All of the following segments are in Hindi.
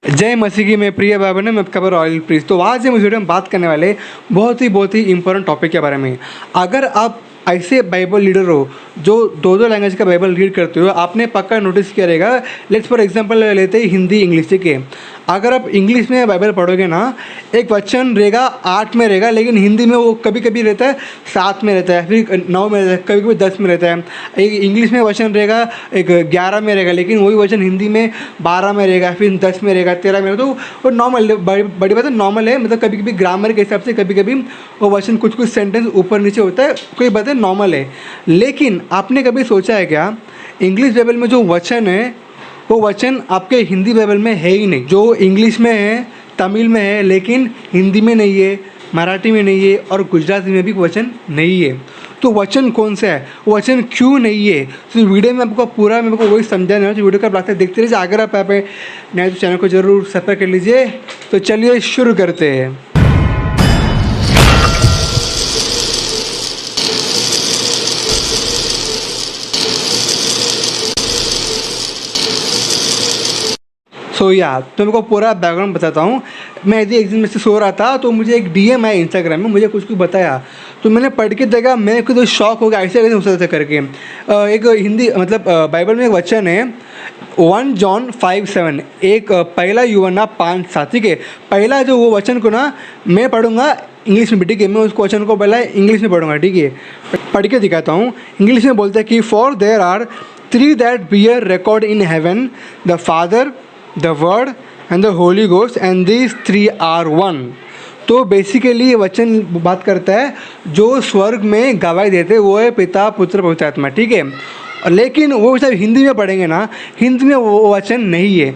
जय मसीह की मैं प्रिय भाई बहनों, मैं खबर ऑयल प्रीस। तो आज हम इस वीडियो में बात करने वाले बहुत ही इंपॉर्टेंट टॉपिक के बारे में। अगर आप ऐसे बाइबल लीडर हो जो दो लैंग्वेज का बाइबल रीड करते हो, आपने पक्का नोटिस किया रहेगा। लेट्स फॉर एग्जांपल लेते हैं हिंदी इंग्लिश, ठीक है। अगर आप इंग्लिश में बाइबल पढ़ोगे ना, एक वचन रहेगा 8 में रहेगा, लेकिन हिंदी में वो कभी कभी रहता है 7 में रहता है, फिर 9 में रहता है, कभी कभी 10 में रहता है। एक इंग्लिश में वचन रहेगा एक 11 में रहेगा, लेकिन वही वचन हिंदी में 12 में रहेगा, फिर 10 में रहेगा, 13 में रहेगा। तो वो नॉर्मल, बड़ी बात है, नॉर्मल है। मतलब कभी कभी ग्रामर के हिसाब से कभी कभी वो वचन कुछ सेंटेंस ऊपर नीचे होता है, कोई बात है, नॉर्मल है। लेकिन आपने कभी सोचा है क्या, इंग्लिश बाइबल में जो वचन है वो वचन आपके हिंदी बाइबल में है ही नहीं। जो इंग्लिश में है, तमिल में है, लेकिन हिंदी में नहीं है, मराठी में नहीं है और गुजराती में भी वचन नहीं है। तो वचन कौन सा है, वचन क्यों नहीं है? तो वीडियो में आपको पूरा मेरे को वही समझाना है। तो वीडियो का लास्ट तक देखते रहिए। अगर आप नए तो चैनल को जरूर सब्सक्राइब कर लीजिए। तो चलिए शुरू करते हैं। तो मेरे को पूरा बैकग्राउंड बताता हूँ। मैं यदि एक दिन में से सो रहा था तो मुझे एक डीएम आया इंस्टाग्राम में, मुझे कुछ बताया। तो मैंने पढ़ के देखा, मैं खुद शॉक हो गया, ऐसे कैसे हो सकता है करके। एक हिंदी मतलब बाइबल में एक वचन है 1 जॉन 5:7, एक पहला यूहन्ना 5:7, ठीक है। पहला जो वो वचन को ना मैं पढ़ूंगा इंग्लिश में भी, ठीक है। मैं उसको वचन को पहला इंग्लिश में पढ़ूंगा, ठीक है। पढ़ के दिखाता हूँ। इंग्लिश में बोलता है कि for there are 3 that bear record in heaven, the father, the word and the holy ghost, and these 3 are one। तो बेसिकली ये वचन बात करता है जो स्वर्ग में गवाही देते हैं, वो है पिता, पुत्र, पवित्र आत्मा, ठीक है। लेकिन वो जब हिंदी में पढ़ेंगे ना, हिंदी में वो वचन नहीं है।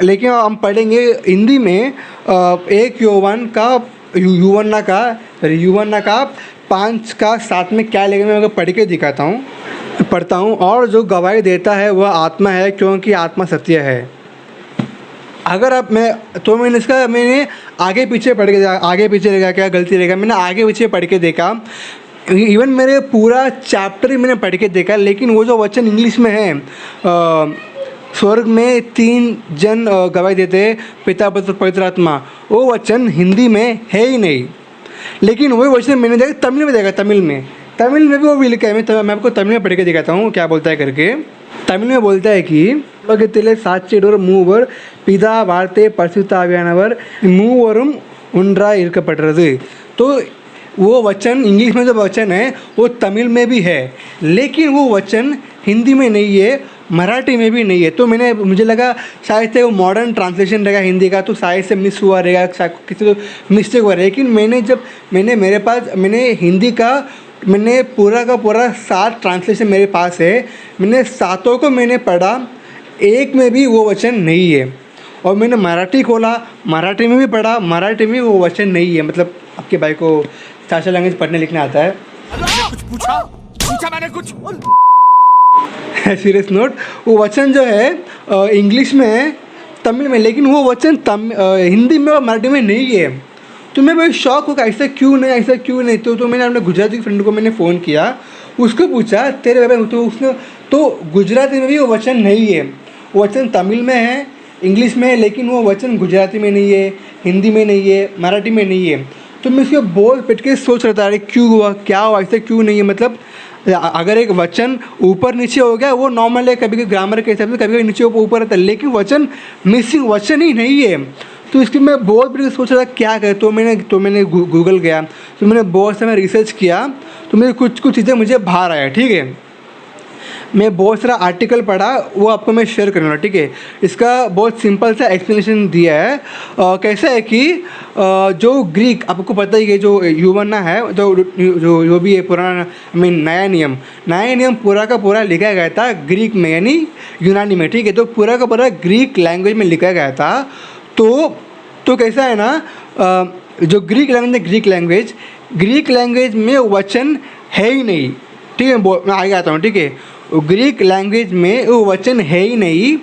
लेकिन हम पढ़ेंगे हिंदी में 1 यूहन्ना का 5:7 में क्या लिखा है, मैं पढ़ के दिखाता हूँ, पढ़ता हूँ। और जो गवाही देता है वह आत्मा है, क्योंकि आत्मा सत्य है। अगर आप मैंने आगे पीछे पढ़ के, आगे पीछे रहेगा क्या गलती रहेगा, मैंने आगे पीछे पढ़ के देखा। इवन मेरे पूरा चैप्टर ही मैंने पढ़ के देखा, लेकिन वो जो वचन इंग्लिश में है, स्वर्ग में 3 जन गवाही देते हैं, पिता, पुत्र, पवित्र आत्मा, वो वचन हिंदी में है ही नहीं। लेकिन वही वचन मैंने देखा तमिल में देखा, तमिल में भी वो भी लिखा है। मैं आपको तमिल में पढ़ के दिखाता हूँ क्या बोलता है करके। तमिल में बोलता है कि சாட்சியிடோர் மூவர் பிதா வார்த்தை பரிசுத்த ஆவியானவர் மூவரும் ஒன்றாய் இருக்கப்படுறது। तो वो वचन इंग्लिश में जो वचन है वो तमिल में भी है, लेकिन वो वचन हिंदी में नहीं है, मराठी में भी नहीं है। तो मुझे लगा शायद से वो मॉडर्न ट्रांसलेशन रहेगा हिंदी का, तो शायद से मिस हुआ रहेगा, किसी को मिस्टेक हुआ। लेकिन मैंने हिंदी का पूरा का पूरा 7 ट्रांसलेशन मेरे पास है। मैंने 7 को मैंने पढ़ा, एक में भी वो वचन नहीं है। और मैंने मराठी खोला, मराठी में भी पढ़ा, मराठी में वो वचन नहीं है। मतलब आपके भाई को 4 लैंग्वेज पढ़ने लिखने आता है। कुछ पूछा मैंने कुछ सीरियस नोट, वो वचन जो है इंग्लिश में है, तमिल में, लेकिन वो वचन हिंदी में और मराठी में नहीं है। तो मैं भाई शॉक होगा, ऐसा क्यों नहीं। तो मैंने अपने गुजराती फ्रेंड को मैंने फ़ोन किया, उसको पूछा तेरे बाबा, तो उसने तो गुजराती में भी वो वचन नहीं है। वो वचन तमिल में है, इंग्लिश में है, लेकिन वो वचन गुजराती में नहीं है, हिंदी में नहीं है, मराठी में नहीं है। तो मैं उसको बोल पिट के सोच रहा था, अरे क्यों हुआ, क्या हुआ, ऐसा क्यों नहीं है। मतलब अगर एक वचन ऊपर नीचे हो गया वो नॉर्मल है, कभी ग्रामर के हिसाब से कभी नीचे ऊपर रहता है, लेकिन वचन मिसिंग, वचन ही नहीं है। तो इसके मैं बहुत बड़ी सोच रहा था क्या करें। तो मैंने गूगल गया, तो मैंने बहुत सारा रिसर्च किया, तो मेरे कुछ चीज़ें मुझे बाहर आया, ठीक है। मैं बहुत सारा आर्टिकल पढ़ा, वो आपको मैं शेयर करूँगा, ठीक है। इसका बहुत सिंपल सा एक्सप्लेनेशन दिया है। कैसा है कि जो ग्रीक, आपको पता ही है, जो यूहन्ना है, जो भी है पुराना नया नियम पूरा का पूरा लिखा गया था ग्रीक में, यानी यूनानी में, ठीक है। तो पूरा का पूरा ग्रीक लैंग्वेज में लिखा गया था। तो कैसा है ना, जो ग्रीक लैंग्वेज में वचन है ही नहीं, ठीक है। मैं आगे आता हूँ, ठीक है। ग्रीक लैंग्वेज में वो वचन है ही नहीं,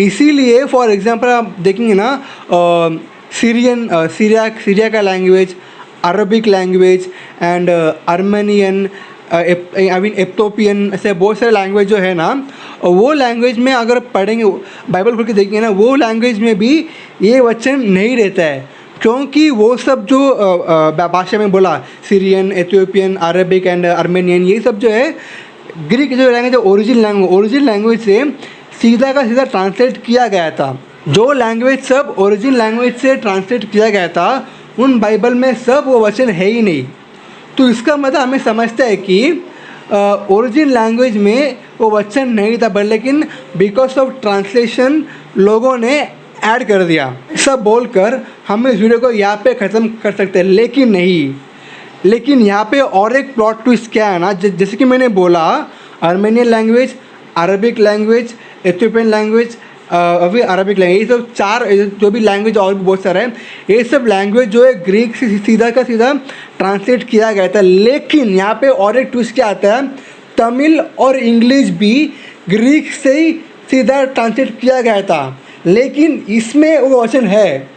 इसीलिए फॉर एग्जांपल आप देखेंगे ना, सीरिया का language, Arabic language and Armenian, I mean Ethiopian, ऐसे बहुत सारे लैंग्वेज जो है ना, वो लैंग्वेज में अगर पढ़ेंगे, बाइबल खोल के देखेंगे ना, वो लैंग्वेज में भी ये वचन नहीं रहता है, क्योंकि वो सब जो भाषा में बोला, Syrian, Ethiopian, Arabic and Armenian, ये सब जो है ग्रीक जो लैंग्वेज है, ओरिजिनल लैंग्वेज से सीधा का सीधा ट्रांसलेट किया गया था। जो लैंग्वेज सब ओरिजिनल लैंग्वेज से ट्रांसलेट किया गया था, उन बाइबल में सब वो वचन है ही नहीं। तो इसका मतलब हमें समझता है कि ओरिजिनल लैंग्वेज में वो वचन नहीं था, लेकिन बिकॉज ऑफ ट्रांसलेशन लोगों ने ऐड कर दिया। सब बोलकर हम इस वीडियो को यहाँ पे ख़त्म कर सकते हैं, लेकिन नहीं। लेकिन यहाँ पे और एक प्लॉट ट्विस्ट क्या है ना, जैसे कि मैंने बोला, Armenian language, Arabic language, Ethiopian language, अभी अरबिक लैंग्वेज, ये सब चार जो भी लैंग्वेज और भी बहुत सारा है, ये सब लैंग्वेज जो है ग्रीक से सीधा का सीधा ट्रांसलेट किया गया था। लेकिन यहाँ पे और एक ट्विस्ट क्या आता है, तमिल और इंग्लिश भी ग्रीक से ही सीधा ट्रांसलेट किया गया था, लेकिन इसमें वो वचन है।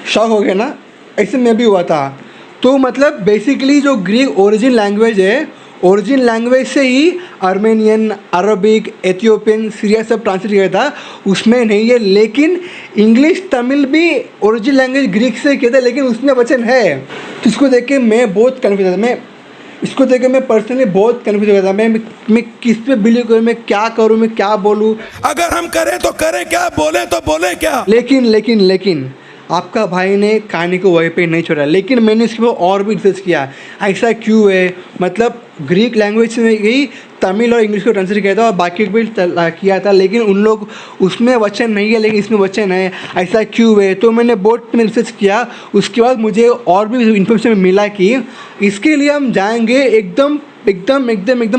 शॉक हो गया ना, ऐसे में भी हुआ था। तो मतलब बेसिकली जो ग्रीक ओरिजिन लैंग्वेज है, ओरिजिन लैंग्वेज से ही आर्मेनियन, अरबिक, एथियोपियन, सीरिया सब ट्रांसलेट किया था, उसमें नहीं है। लेकिन इंग्लिश, तमिल भी ओरिजिन लैंग्वेज ग्रीक से किया था, लेकिन उसमें वचन है। तो इसको देख के मैं बहुत कन्फ्यूज था। मैं पर्सनली बहुत कन्फ्यूज हो गया था। मैं किस पे बिलीव करूँ, मैं क्या करूँ, मैं क्या बोलूँ। अगर हम करें तो करें क्या, बोले तो बोले क्या। लेकिन आपका भाई ने कहानी को वहीं पे नहीं छोड़ा, लेकिन मैंने इसके ऊपर और भी रिसर्च किया, ऐसा क्यों है। मतलब ग्रीक लैंग्वेज में ही तमिल और इंग्लिश को ट्रांसलेट किया था और बाकी भी किया था, लेकिन उन लोग उसमें वचन नहीं है, लेकिन इसमें वचन है, ऐसा क्यों है। तो मैंने बहुत रिसर्च किया, उसके बाद मुझे और भी इन्फॉर्मेशन मिला कि इसके लिए हम जाएंगे एकदम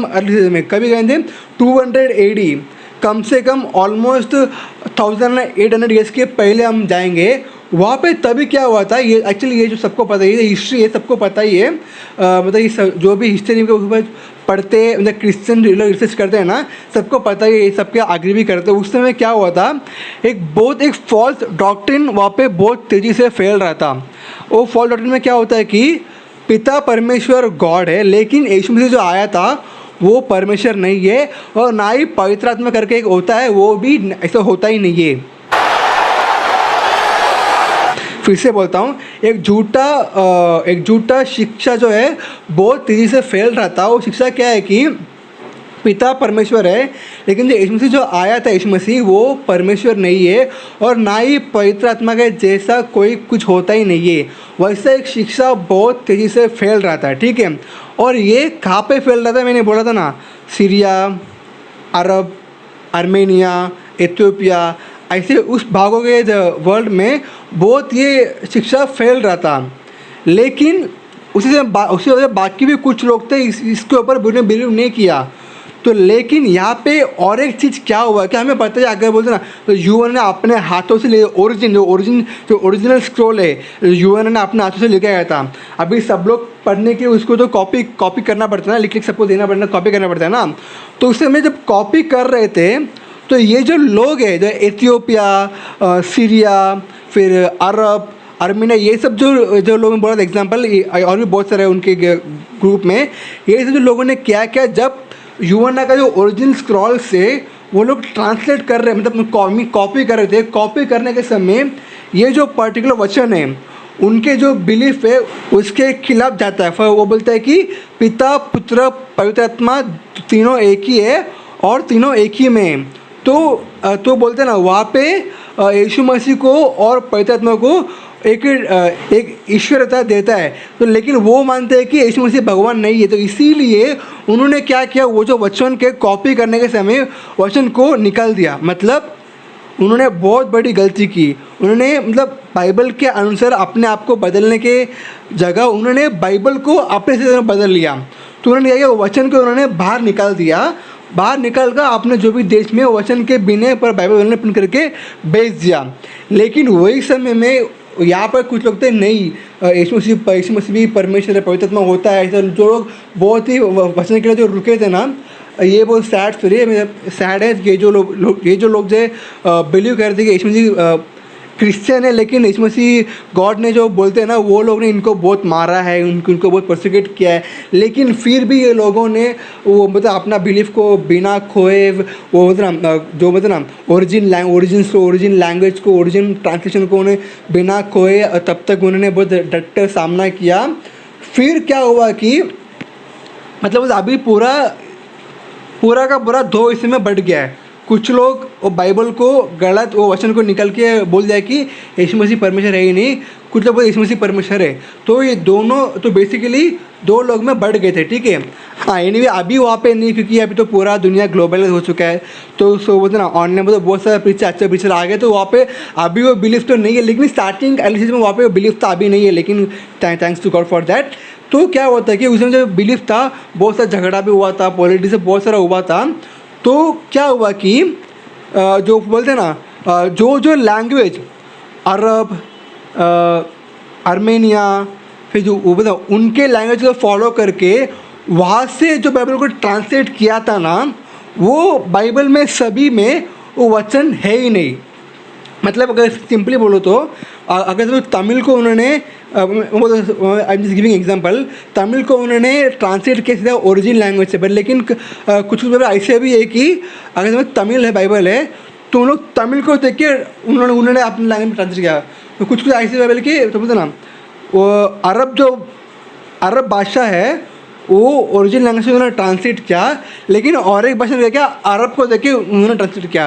अर्ली में। कभी गए थे 200 AD, कम से कम ऑलमोस्ट 1800 ईयर्स के पहले हम जाएंगे वहाँ पे। तभी क्या हुआ था, ये एक्चुअली ये जो सबको पता है, ये हिस्ट्री है, सबको पता ही है। मतलब ये जो भी हिस्ट्री के ऊपर पढ़ते, मतलब क्रिश्चियन रिसर्च करते हैं ना, सबको पता ही है, ये सबके आगे भी करते हैं। उस समय क्या हुआ था, एक फॉल्स डॉक्ट्रिन वहाँ पे बहुत तेज़ी से फैल रहा था। वो फॉल्स डॉक्ट्रिन में क्या होता है कि पिता परमेश्वर गॉड है, लेकिन यीशु मसीह जो आया था वो परमेश्वर नहीं है, और ना ही पवित्र आत्मा करके एक होता है, वो भी ऐसा होता ही नहीं है। फिर से बोलता हूँ, एक झूठा शिक्षा जो है बहुत तेज़ी से फैल रहा था। वो शिक्षा क्या है कि पिता परमेश्वर है, लेकिन जो यीशु मसीह जो आया था, यीशु मसीह वो परमेश्वर नहीं है, और ना ही पवित्र आत्मा के जैसा कोई कुछ होता ही नहीं है। वैसा एक शिक्षा बहुत तेज़ी से फैल रहा था, ठीक है। और ये कहाँ पे फैल रहा था, मैंने बोला था ना, सीरिया, अरब, आर्मेनिया, एथियोपिया, ऐसे उस भागों के वर्ल्ड में बहुत ये शिक्षा फैल रहा था। लेकिन उसी वजह बाकी भी कुछ लोग थे इसके ऊपर बिलीव नहीं किया। तो लेकिन यहाँ पे और एक चीज़ क्या हुआ कि हमें पता है, अगर बोलते ना, तो यूएन ने अपने हाथों से जो ओरिजिनल स्क्रॉल है, यूएन ने अपने हाथों से लेके आया था। अभी सब लोग पढ़ने के उसको तो कॉपी करना पड़ता है ना, लिख सबको देना पड़ता है, कॉपी करना पड़ता है ना। तो उस समय जब कॉपी कर रहे थे, तो ये जो लोग हैं, जो एथियोपिया, सीरिया, फिर अरब, आर्मेनिया, ये सब जो लोग बोला था एग्जाम्पल, और भी बहुत सारे उनके ग्रुप में, ये सब जो लोगों ने क्या किया, जब यूएन का जो ओरिजिनल स्क्रॉल से वो लोग ट्रांसलेट कर रहे, मतलब कॉपी कर रहे थे, कॉपी करने के समय ये जो पर्टिकुलर वचन है, उनके जो बिलीफ है उसके खिलाफ जाता है। फिर वो बोलता है कि पिता, पुत्र, पवित्र आत्मा तीनों एक ही है और तीनों एक ही में। तो बोलते हैं ना, वहाँ पे यीशु मसीह को और पवित्र आत्मा को एक ईश्वरता देता है। तो लेकिन वो मानते हैं कि यीशु मसीह भगवान नहीं है, तो इसीलिए उन्होंने क्या किया, वो जो वचन के कॉपी करने के समय वचन को निकाल दिया। मतलब उन्होंने बहुत बड़ी गलती की। उन्होंने मतलब बाइबल के अनुसार अपने आप को बदलने के जगह उन्होंने बाइबल को अपने से बदल लिया। तो उन्होंने क्या, वचन को उन्होंने बाहर निकाल दिया। बाहर निकल कर अपने जो भी देश में वचन के बिना पर बाइबल उन्होंने प्रिंट करके बेच दिया। लेकिन वही समय में यहाँ पर कुछ लोग थे, नहीं, यीशु मसीह भी परमेश्वर है, पवित्र आत्मा होता है, ऐसा जो लोग बहुत ही वचन के लिए जो रुके थे ना, ये बहुत सैड स्टोरी है। सैड है ये जो लोग जो बिलीव करते कि यीशु मसीह क्रिश्चियन है, लेकिन यीशु मसीह गॉड ने जो बोलते हैं ना, वो लोग ने इनको बहुत मारा है, उनको बहुत प्रोसिक्यूट किया है, लेकिन फिर भी ये लोगों ने वो मतलब अपना बिलीफ को बिना खोए, वो मतलब जो मतलब ना ओरिजिन लैंग्वेज को, ओरिजिन ट्रांसलेशन को उन्हें बिना खोए तब तक उन्होंने बहुत डट सामना किया। फिर क्या हुआ कि मतलब अभी पूरा का पूरा दो हिस्से में बढ़ गया है। कुछ लोग वो बाइबल को गलत, वो वचन को निकल के बोल दिया कि यीशु मसीह परमेश्वर है ही नहीं, कुछ लोग बोलते यीशु मसीह परमेश्वर है। तो ये दोनों तो बेसिकली दो लोग में बढ़ गए थे, ठीक है। हाँ, एनीवे अभी वहाँ पे नहीं, क्योंकि अभी तो पूरा दुनिया ग्लोबलाइज हो चुका है, तो सो बोलते ना ऑनलाइन में तो बहुत सारे प्रीचर, अच्छे प्रीचर आ गए, तो वहाँ पे अभी वो बिलीफ तो नहीं है, लेकिन स्टार्टिंग एलिसिस में वहाँ पे वो बिलीफ था, अभी नहीं है, लेकिन thanks to God for that. तो क्या होता है कि उसमें जो बिलीफ था, बहुत सारा झगड़ा भी हुआ था, पॉलिटिक्स से बहुत सारा हुआ था। तो क्या हुआ कि जो बोलते हैं ना, जो लैंग्वेज अरब, आर्मेनिया, फिर जो वो बताओ उनके लैंग्वेज को फॉलो करके वहाँ से जो बाइबल को ट्रांसलेट किया था ना, वो बाइबल में सभी में वो वचन है ही नहीं। मतलब अगर सिंपली बोलो तो अगर तो तमिल को उन्होंने, I am just giving example, Tamil को उन्होंने ट्रांसलेट किया सीधा ओरिजिन लैंग्वेज से, बट लेकिन कुछ बाइबल ऐसे भी है कि अगर तमिल है, बाइबल है, तो उन लोग तमिल को देख के उन्होंने अपने लैंग्वेज में ट्रांसलेट किया। तो कुछ ऐसे बाइबल के तो बोलते ना, वो अरब भाषा है, वो ओरिजिनल लैंग्वेज से उन्होंने ट्रांसलेट किया, लेकिन और एक भाषा ने क्या अरब को देख के उन्होंने ट्रांसलेट किया।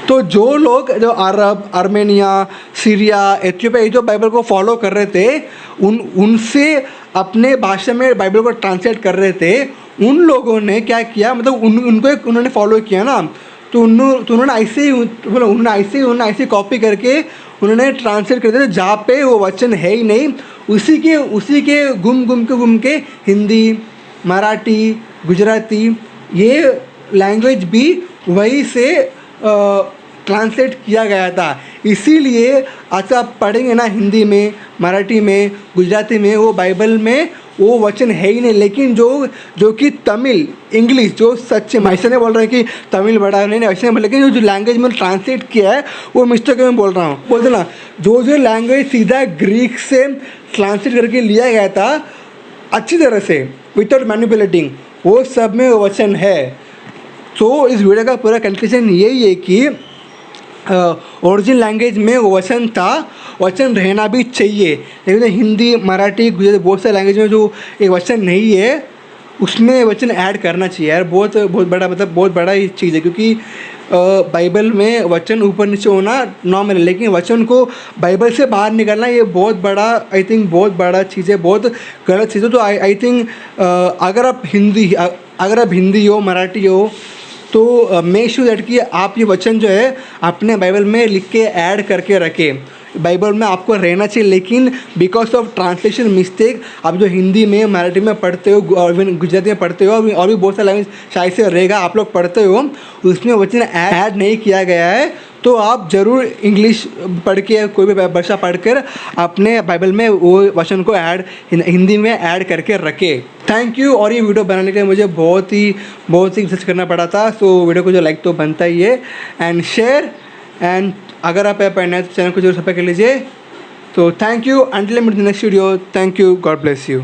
तो जो लोग जो अरब, आर्मेनिया, सीरिया, एथियोपिया, ये जो बाइबल को फॉलो कर रहे थे, उनसे अपने भाषा में बाइबल को ट्रांसलेट कर रहे थे, उन लोगों ने क्या किया, मतलब उनको उन्होंने फॉलो किया ना, तो उन्होंने ऐसे कॉपी करके उन्होंने ट्रांसलेट कर दिया जहाँ पे वो वचन है ही नहीं, उसी के घूम के हिंदी, मराठी, गुजराती, ये लैंग्वेज भी वही से ट्रांसलेट किया गया था। इसीलिए आज आप पढ़ेंगे ना, हिंदी में, मराठी में, गुजराती में, वो बाइबल में वो वचन है ही नहीं। लेकिन जो कि तमिल, इंग्लिश, जो सच्चे, मैं ऐसे नहीं बोल रहा है कि तमिल बड़ा नहीं, ऐसे नहीं, लेकिन जो लैंग्वेज में ट्रांसलेट किया है वो मिस्टेक में बोल रहा हूँ। बोलते ना, जो लैंग्वेज सीधा ग्रीक से ट्रांसलेट करके लिया गया था अच्छी तरह से, विदाउट मैनिपुलेटिंग, वो सब में वचन है। तो इस वीडियो का पूरा कंक्लूजन यही है कि ओरिजिनल लैंग्वेज में वचन था, वचन रहना भी चाहिए, लेकिन हिंदी, मराठी, गुजराती, बहुत सारे लैंग्वेज में जो एक वचन नहीं है, उसमें वचन ऐड करना चाहिए यार। बहुत बड़ा, मतलब बहुत बड़ा ही चीज़ है, क्योंकि बाइबल में वचन ऊपर नीचे होना नॉर्मल है, लेकिन वचन को बाइबल से बाहर निकालना ये बहुत बड़ा, आई थिंक बहुत बड़ा चीज़ है, बहुत गलत चीज़ है। तो आई थिंक अगर आप हिंदी हो, मराठी हो, तो मेक श्योर दैट कि आप ये वचन जो है अपने बाइबल में लिख के ऐड करके रखें। बाइबल में आपको रहना चाहिए, लेकिन बिकॉज ऑफ ट्रांसलेशन मिस्टेक आप जो हिंदी में, मराठी में पढ़ते हो और गुजराती में पढ़ते हो, और भी बहुत सारे लैंग्वेज शायद से रहेगा आप लोग पढ़ते हो, उसमें वचन ऐड नहीं किया गया है। तो आप ज़रूर इंग्लिश पढ़ के, कोई भी भाषा पढ़कर अपने बाइबल में वो वचन को हिंदी में ऐड करके रखें। Thank you. और ये वीडियो बनाने के लिए मुझे बहुत ही रिसर्च करना पड़ा था, सो वीडियो को जो लाइक तो बनता ही है, एंड शेयर, एंड अगर आप नए तो चैनल को जरूर सब्सक्राइब कर लीजिए। तो thank you, until next video, thank you, God bless you.